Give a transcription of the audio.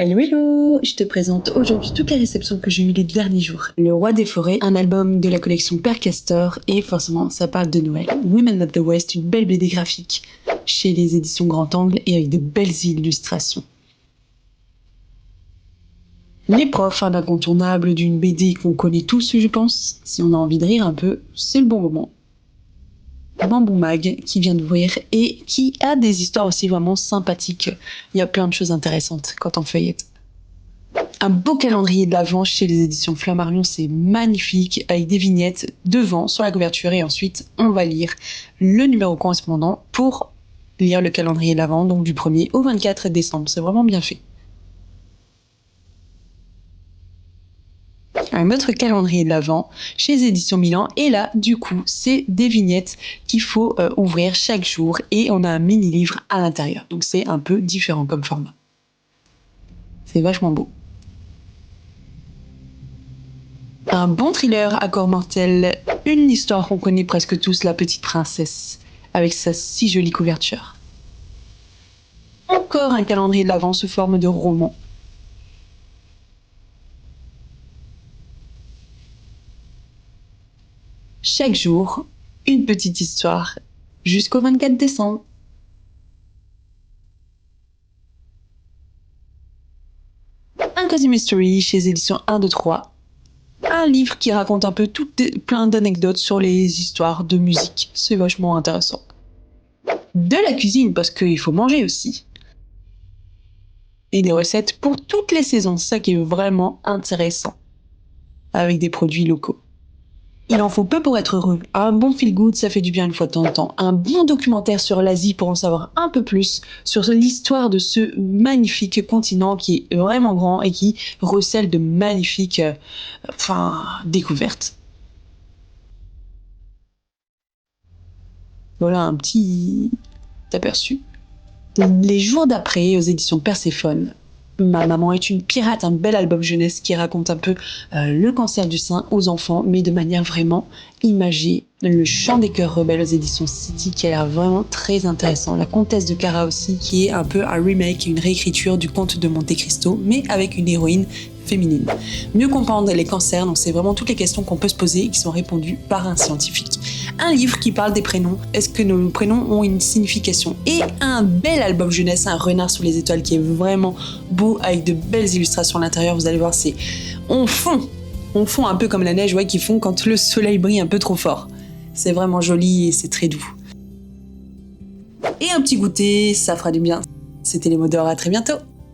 Hello hello, je te présente aujourd'hui toutes les réceptions que j'ai eues les derniers jours. Le Roi des Forêts, un album de la collection Père Castor et forcément ça parle de Noël. Women of the West, une belle BD graphique chez les éditions Grand Angle et avec de belles illustrations. Les profs, un incontournable d'une BD qu'on connaît tous je pense. Si on a envie de rire un peu, c'est le bon moment. Bambou Mag qui vient d'ouvrir et qui a des histoires aussi vraiment sympathiques. Il y a plein de choses intéressantes quand on feuillette. Un beau calendrier de l'Avent chez les éditions Flammarion, c'est magnifique, avec des vignettes devant sur la couverture et ensuite on va lire le numéro correspondant pour lire le calendrier de l'Avent, donc du 1er au 24 décembre. C'est vraiment bien fait. Un autre calendrier de l'Avent chez les éditions Milan et là du coup c'est des vignettes qu'il faut ouvrir chaque jour et on a un mini-livre à l'intérieur, donc c'est un peu différent comme format. C'est vachement beau. Un bon thriller à corps mortel, une histoire qu'on connaît presque tous, La Petite Princesse, avec sa si jolie couverture. Encore un calendrier de l'Avent sous forme de roman. Chaque jour, une petite histoire, jusqu'au 24 décembre. Un Cozy Mystery chez les éditions 1, 2, 3. Un livre qui raconte un peu plein d'anecdotes sur les histoires de musique. C'est vachement intéressant. De la cuisine, parce qu'il faut manger aussi. Et des recettes pour toutes les saisons, ça qui est vraiment intéressant. Avec des produits locaux. Il en faut peu pour être heureux. Un bon feel-good, ça fait du bien une fois de temps en temps. Un bon documentaire sur l'Asie pour en savoir un peu plus sur l'histoire de ce magnifique continent qui est vraiment grand et qui recèle de magnifiques découvertes. Voilà un petit aperçu. Les jours d'après, aux éditions Perséphone, Ma maman est une pirate, un bel album jeunesse qui raconte un peu le cancer du sein aux enfants, mais de manière vraiment imagée. Le chant des chœurs rebelles aux éditions City qui a l'air vraiment très intéressant. La comtesse de Cara aussi qui est un peu un remake, une réécriture du conte de Monte Cristo, mais avec une héroïne féminine. Mieux comprendre les cancers, donc c'est vraiment toutes les questions qu'on peut se poser et qui sont répondues par un scientifique. Un livre qui parle des prénoms, est-ce que nos prénoms ont une signification? Et un bel album jeunesse, un renard sous les étoiles qui est vraiment beau avec de belles illustrations à l'intérieur, vous allez voir, on fond un peu comme la neige qui fond quand le soleil brille un peu trop fort. C'est vraiment joli et c'est très doux. Et un petit goûter, ça fera du bien. C'était les mots d'or, à très bientôt.